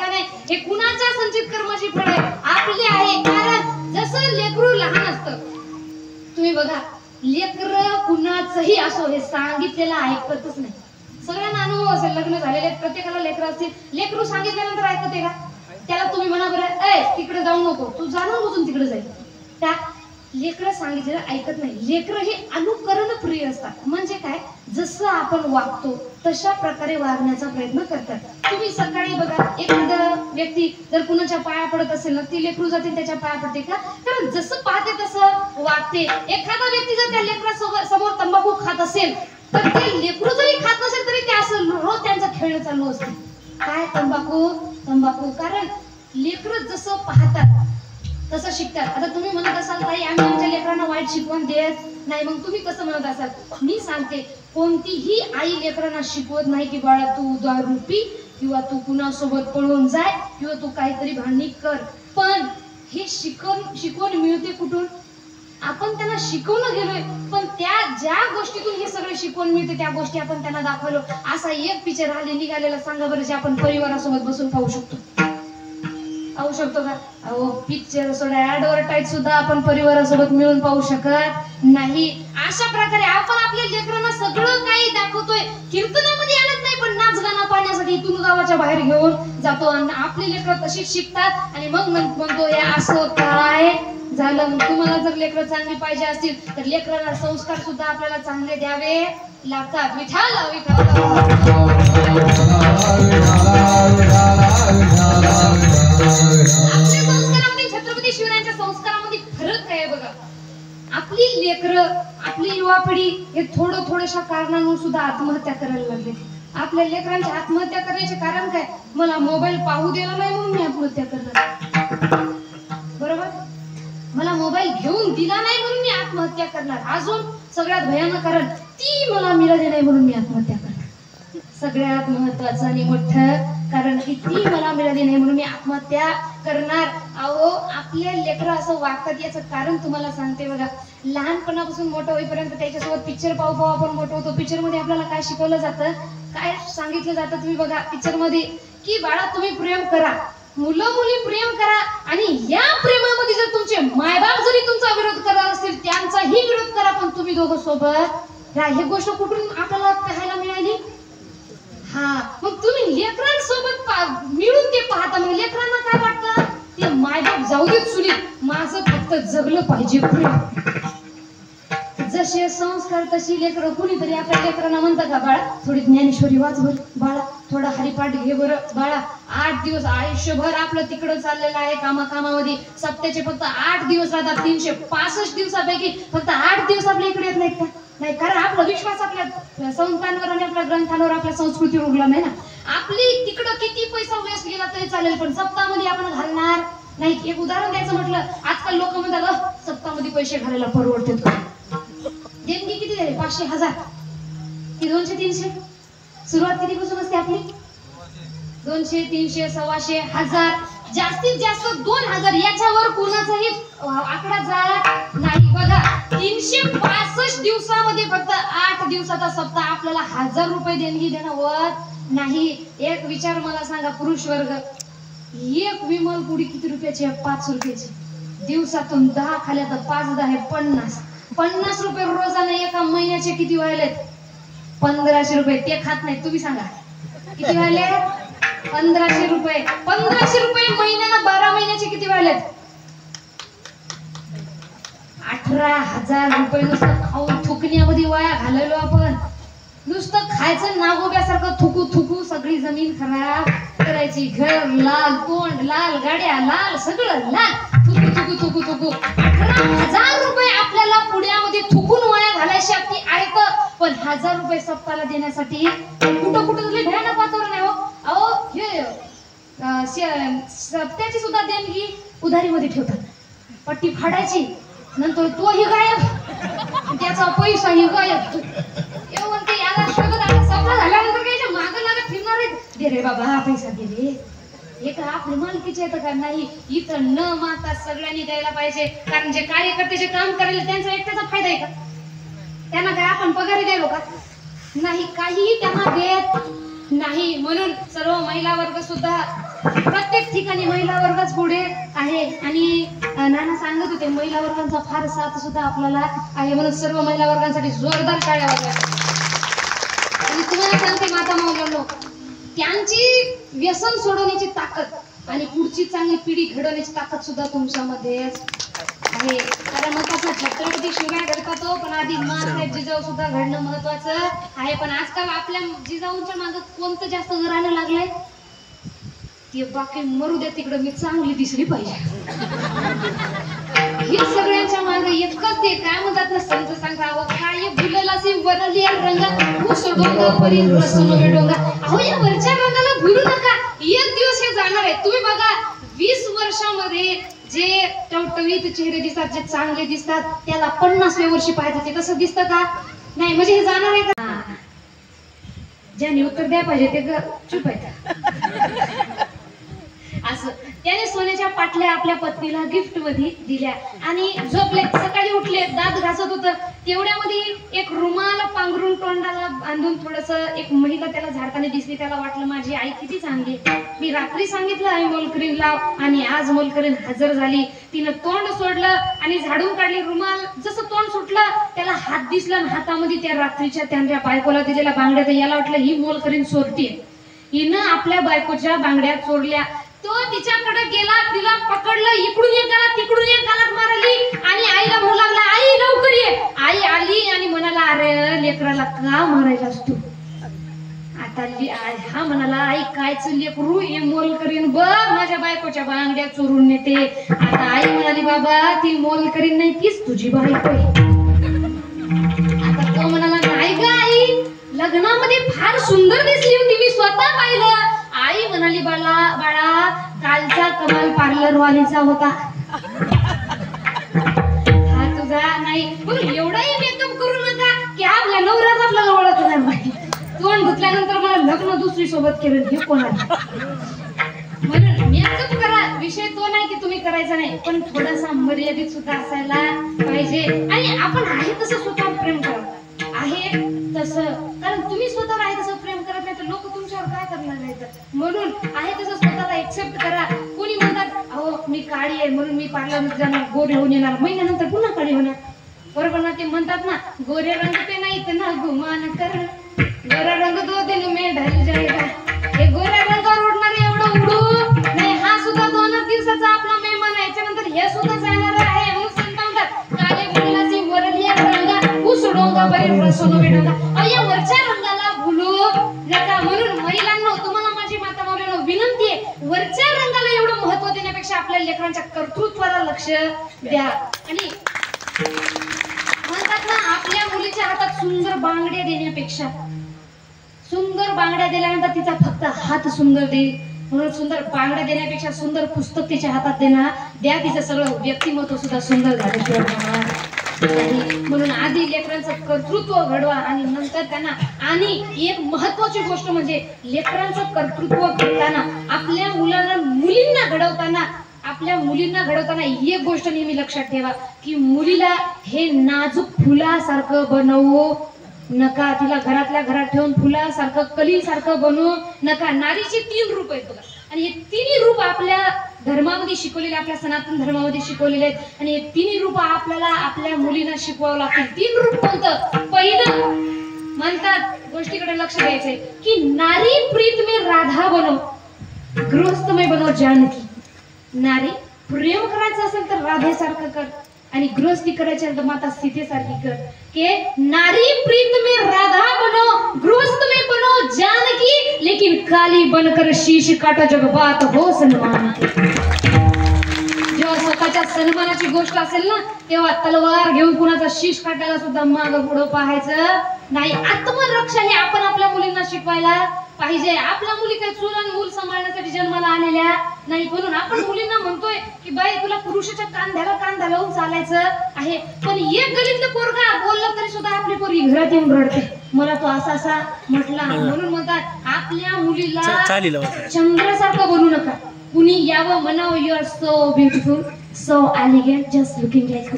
नाही, हे कुणाच्या संचित कर्माची फळ आहे, आपली आहे. कारण जसं लेकरू लहान असतं, तुम्ही बघा लेकर कुणाचंही असो हे सांगितलेलं ऐकतच नाही. सगळ्यांना अनुभव असेल, लग्न झालेले प्रत्येकाला लेकर असतील, लेकरू सांगितल्यानंतर ऐकते का? त्याला तुम्ही म्हणा बरं ए तिकडे जाऊ नको, तू जाणून बुजून तिकडे जाईल, त्या लेकरं सांगितलेलं ऐकत नाही. लेकरं हे अनुकरण प्रिय असतात. म्हणजे काय, जसं आपण वागतो तशा प्रकारे वागण्याचा प्रयत्न करतात. तुम्ही सकाळी बघा एखादा व्यक्ती जर कुणाच्या पाया पडत असेल ना, ती लेकरू जाते त्याच्या पाया पडते का? कारण जसं पाहते तसं वागते. एखादा व्यक्ती जर त्या लेकरा समोर तंबाखू खात असेल तर ते लेकरू जरी खात नसेल तरी ते असं रोज त्यांचं खेळणं चालू असते. काय तंबाखू तंबाखू. कारण लेकरं जसं पाहतात तसं शिकतात. आता तुम्ही म्हणत असाल ताई आम्ही आमच्या लेकरांना वाईट शिकवण देत नाही, मग तुम्ही कसं म्हणत असाल? मी सांगते, कोणतीही आई लेकरांना शिकवत नाही की बाळा तू दारू पी किंवा तू कुणासोबत पळून जाय किंवा तू काहीतरी भांडणी कर. पण हे शिकवण मिळते कुठून? आपण त्यांना शिकवणं गेलोय, पण त्या ज्या गोष्टीतून हे सगळे शिकवण मिळते त्या गोष्टी आपण त्यांना दाखवलो. असा एक पिक्चर हल्ली निघालेला सांगा बरं जे आपण परिवारासोबत बसून पाहू शकतो. पाहू शकतो का? अहो पिक्चर सोडा, ऍडव्हर्टाईज सुद्धा आपण परिवारासोबत मिळून पाहू शकत नाही. अशा प्रकारे आपण आपल्या लेकरांना सगळं काही दाखवतोय. कीर्तनामध्ये आणत नाही, पण नाच गाणं पाहण्यासाठी इथून गावाच्या बाहेर घेऊन जातो आणि आपली लेकरं तशीच शिकतात. आणि मग म्हणतो हे असं काय झालं. मग तुम्हाला जर लेकरं चांगली पाहिजे असतील तर लेकरांना संस्कार सुद्धा आपल्याला चांगले द्यावे लागतात. विठाल आपल्या संस्कारामध्ये छत्रपती शिवरायांच्या संस्कारामध्ये फरक आहे बघा. आपली लेकरं आपली युवा पिढी हे थोड्याशा कारणांवर सुद्धा आत्महत्या करायला लागले. आपल्या लेकरांची आत्महत्या करण्याचे कारण काय? मला मोबाईल पाहू दिला नाही म्हणून मी आत्महत्या करणार. बरोबर, मला मोबाईल घेऊन दिला नाही म्हणून मी आत्महत्या करणार. अजून सगळ्यात भयानक कारण ती मला मिळाली नाही म्हणून मी आत्महत्या करणार. सगळ्यात महत्वाचं आणि मोठं कारण की ती मला मिळाली नाही म्हणून मी आत्महत्या करणार. अहो आपल्या लेकरं असं वागतात याचं कारण तुम्हाला सांगते बघा. लहानपणापासून मोठं होईपर्यंत त्याच्यासोबत पिक्चर पाहू आपण मोठं होतो. पिक्चर मध्ये आपल्याला काय शिकवलं जातं, काय सांगितलं जातं तुम्ही बघा पिक्चर मध्ये, की बाळा तुम्ही प्रेम करा, मुलं मुली प्रेम करा आणि या प्रेमामध्ये जर तुमचे मायबाप जरी तुमचा विरोध करत असतील त्यांचाही विरोध करा, पण तुम्ही दोघं सोबत राहा. ही गोष्ट कुठून आपल्याला पाहायला मिळाली? हा, मग तुम्ही लेकरांसोबत मिळून ते पाहता. मग लेकरांना काय वाटतं? ते मायबाप जाऊ देत चुलीत, माझं फक्त जगलं पाहिजे. जसे संस्कार तशी लेकरं. कुणीतरी आपल्या लेकरांना म्हणतं का बाळा थोडी ज्ञानेश्वरी वाच बर, बाळा थोडा हरिपाठ घे बरं, बाळा 8 दिवस आयुष्यभर आपलं तिकडं चाललेलं आहे कामामध्ये. सप्त्याचे फक्त 8 दिवस राहतात. 365 दिवसापैकी फक्त 8 दिवस आपल्या इकडे येत नाहीत का? नाही, कारण आपला विश्वास आपल्या संतांवर आणि आपल्या ग्रंथांवर आपल्या संस्कृतीवर उगला नाही ना. आपली तिकडं किती पैसा वेस्ट गेला तरी चालेल, पण सप्ताहामध्ये आपण घालणार नाही. एक उदाहरण द्यायचं म्हटलं, आजकाल लोक म्हणतात सप्ताहामध्ये पैसे घालायला परवडते. देणगी किती झाली? 500, 1000 की 200, 300? सुरुवात कितीपासून असते आपली? 200, 300, 125, 1000, जास्तीत जास्त 2000. याच्यावर कोणाचाही आकडा जात नाही बघा. 365 दिवसामध्ये फक्त 8 दिवसाचा सप्ताह आपल्याला 1000 रुपये देणगी देणं होत नाही. एक विचार मला सांगा पुरुष वर्ग, एक विमल पुडी किती रुपयाची आहे? 5 रुपयाची. दिवसातून 10 खाल्या तर 5 10 50 रुपये रोजाने. एका महिन्याचे किती व्हायलेत? 1500 रुपये. ते खात नाही, तुम्ही सांगा किती व्हायले? 1500 रुपये. 1500 रुपये महिन्याला 12 महिन्याचे किती व्हायलेत? 18,000 रुपये नुसतं खाऊन थुकण्यामध्ये वाया घालवलो आपण. नुसतं खायचं नागोब्यासारखं थुकू थुकू सगळी जमीन खराब करायची. घर लाल, तोंड लाल, गाड्या लाल, सगळं लाल. थुकू थुकू थुकू थुकू 18,000 रुपये आपल्याला पुण्यामध्ये थुकून वाया घालायची आपली आहेत. पण 1000 रुपये सप्ताहाला देण्यासाठी कुठं तरी भयानक वातावरण आहे हो. अहो हे सप्त्याची सुद्धा देणगी उधारीमध्ये ठेवतात. पट्टी फाडायची, नंतर तोही गायब, त्याचा पैसाही गायब. एवढं ते याला शोधत आता सप्ताह झाल्यानंतर काय मागं लागत फिरणार आहेत. दे रे बाबा हा पैसा दे रे. हे का आपले मालकीचे येतं का? नाही. इथं न माता सगळ्यांनी द्यायला पाहिजे. कारण जे कार्यकर्ते जे काम करायला त्यांचा एकट्याचा फायदा आहे का? त्यांना काय आपण पगारी द्यायलो का? नाही, काहीही त्यांना देत नाही. म्हणून सर्व महिला वर्ग सुद्धा प्रत्येक ठिकाणी महिला वर्गच पुढे आहे आणि नाना सांगत होते महिला वर्गांचा फार साथ सुद्धा आपल्याला आहे, म्हणून सर्व महिला वर्गांसाठी जोरदार टाळ्या वाजवा. आणि तुम्हाला सांगते माता मौलांनो, त्यांची व्यसन सोडवण्याची ताकद आणि पुढची चांगली पिढी घडवण्याची ताकद सुद्धा तुमच्यामध्येच आहे. कारण मग कसं छत्रपती शिवराय घडतात पण आधी माँसाहेब जिजाऊ सुद्धा घडणं महत्वाचं आहे. पण आजकाल आपल्या जिजाऊंच्या मागे कोणतं जास्त घराणं लागलंय ते बाकी मरू द्या तिकडे, मी चांगली दिसली पाहिजे. हे सगळ्यांच्या मागे इतकंच ते काय म्हणतात ना, संत सांगावं काय भुललासी वरली रंगा सोडोंगा परी रसनो डोंगा. अहो या वरच्या रंगाला भुलू नका, एक दिवस हे जाणार आहे. तुम्ही बघा 20 वर्षामध्ये जे टवटवीत चेहरे दिसतात, जे चांगले दिसतात, त्याला 50व्या वर्षी पाहायचं ते कसं दिसतं का नाही, म्हणजे हे जाणार आहे का. ज्याने उत्तर द्या पाहिजे ते चुप आहे. असं त्याने सोन्याच्या पाटल्या आपल्या पत्नीला गिफ्ट मध्ये दिल्या आणि झोपले. सकाळी उठले, दात घासत होतं, तेवढ्यामध्ये एक रुमाल पांघरून तोंडाला बांधून थोडस एक महिला त्याला झाडताना दिसली. त्याला वाटलं माझी आई किती चांगली, मी रात्री सांगितलं आहे मोलकरीण लाव आणि आज मोलकरीण हजर झाली. तिनं तोंड सोडलं आणि झाडून काढली. रुमाल जसं तोंड सुटलं त्याला हात दिसला आणि हातामध्ये त्या रात्रीच्या त्यांच्या बायकोला दिलेल्या बांगड्या. याला वाटलं ही मोलकरीण चोरटी आहे, हिनं आपल्या बायकोच्या बांगड्या चोरल्या. तो तिच्याकडे गेला, तिला पकडलं, इकडून एक गालात तिकडून एक गालात मारली आणि आईला म्हणू लागला आई लवकर ये. आई आली आणि म्हणाला अरे लेकराला का मारायलास तू. आता हा म्हणाला आई कायच लेकरू हे मोलकरीण बघ माझ्या बायकोच्या बांगड्या चोरून नेते. आता आई म्हणाली बाबा ती मोलकरीण नाही तीच तुझी बायको आहे. आता तो म्हणाला नाही ग आई, लग्नामध्ये फार सुंदर दिसली होती, मी स्वतः पाहिलं. आई म्हणाली बाळा कालचा कमाल पार्लर वालीचा होता, हा तुझा नाही. पण एवढाही मेकअप करू नका की आपल्या नवऱ्याच आपल्याला ओळखणार नाही. तोंड धुतल्यानंतर मला लग्न दुसरी सोबत केलं हे कोणाला. म्हणून मेकअप करा, विषय तो नाही की तुम्ही करायचा नाही, पण थोडासा मर्यादित सुद्धा असायला पाहिजे. आणि आपण आहे तसं स्वतः प्रेम करा, आहे तसं, कारण तुम्ही स्वतःला आहे तसं प्रेम करत नाही तर लोक तुमच्यावर काय करणार नाही. म्हणून आहे तसं स्वतःला एक्सेप्ट करा. कोणी म्हणतात अहो मी काळी आहे म्हणून मी पार्लरमध्ये जाणार, गोरे होऊन येणार, महिन्यानंतर पुन्हा काळी होणार. बरोबर ना, ते म्हणतात ना गोरे रंग पे नाही तर ना गुमान कर, गोरा रंग दो दिन में ढल जाएगा. हे गोऱ्या रंगावर उडणार एवढं उडू नाही, हा सुद्धा 2 दिवसाचा आपला मेहमान आहे, याच्यानंतर हे सुद्धा जाणार आहे. म्हणून संत म्हणतात काळे भुललासी वरली रंगा सोडोंगा परी रसनो डोंगा. या वरच्या रंगाला भुलू नका. म्हणून महिलांनो तुम्हाला माझी माता मौलांनो विनंती आहे, वरच्या रंगाला एवढं महत्व देण्यापेक्षा आपल्या लेकरांच्या कर्तृत्वाला लक्ष द्या. आणि म्हणतात ना आपल्या मुलीच्या हातात सुंदर बांगड्या देण्यापेक्षा सुंदर बांगड्या दिल्यानंतर तिचा फक्त हात सुंदर देईल, म्हणून सुंदर बांगड्या देण्यापेक्षा सुंदर पुस्तक तिच्या हातात द्या, तिचं सगळं व्यक्तिमत्व सुद्धा सुंदर झालं. म्हणून आधी लेकरांचं कर्तृत्व घडवा आणि नंतर त्यांना. आणि एक महत्वाची गोष्ट म्हणजे लेकरांचं कर्तृत्व घडताना आपल्या मुलींना घडवताना एक गोष्ट नेहमी लक्षात ठेवा की मुलीला हे नाजूक फुलासारखं बनवू नका, तिला घरातल्या घरात ठेवून फुलासारखं कलीसारखं बनवू नका. नारीचे 3 रूप आहेत बघा, आणि हे 3 रूप आपल्या धर्मामध्ये शिकवलेले, आपल्या सनातन धर्मामध्ये शिकवलेले आहेत. आणि हे 3 रूप आपल्याला आपल्या मुलींना शिकवावं लागतील. 3 रूप कोणतं. पहिलं म्हणतात गोष्टीकडे लक्ष द्यायचंय की नारी प्रीत में राधा बनो, गृहस्थमय बनो जानकी. नारी प्रेम करायचं असेल तर राधेसारखं कर आणि गृहस्थी करायची असेल तर माता सीतेसारखी कर. के नारी प्रीत में राधा बनो, गृहस्थ में बनो जानकी, लेकिन काली बनकर शीश काटा जब बात हो सन्मान की. जेव्हा स्वतःच्या सन्मानाची गोष्ट असेल ना तेव्हा तलवार घेऊन कुणाचा शीश काटायला सुद्धा मागं पुढं पाहायचं नाही. आत्मरक्षा हे आपण आपल्या मुलींना शिकवायला पाहिजे. आपल्या मुली काही चूल आणि मूल सांभाळण्यासाठी जन्माला आलेल्या नाही. म्हणून आपण मुलींना म्हणतोय की बाई तुला पुरुषाच्या कांद्याला लावून चालायचं आहे. पण एक गलीतलं पोरगा बोललं तरी सुद्धा आपली पोरगी घरात येऊन रडते, मला तो असा म्हटला. म्हणून म्हणतात आपल्या मुलीला चंद्रासारखं बनवू नका. कुणी यावं म्हणावं you are so beautiful, so elegant, just looking like a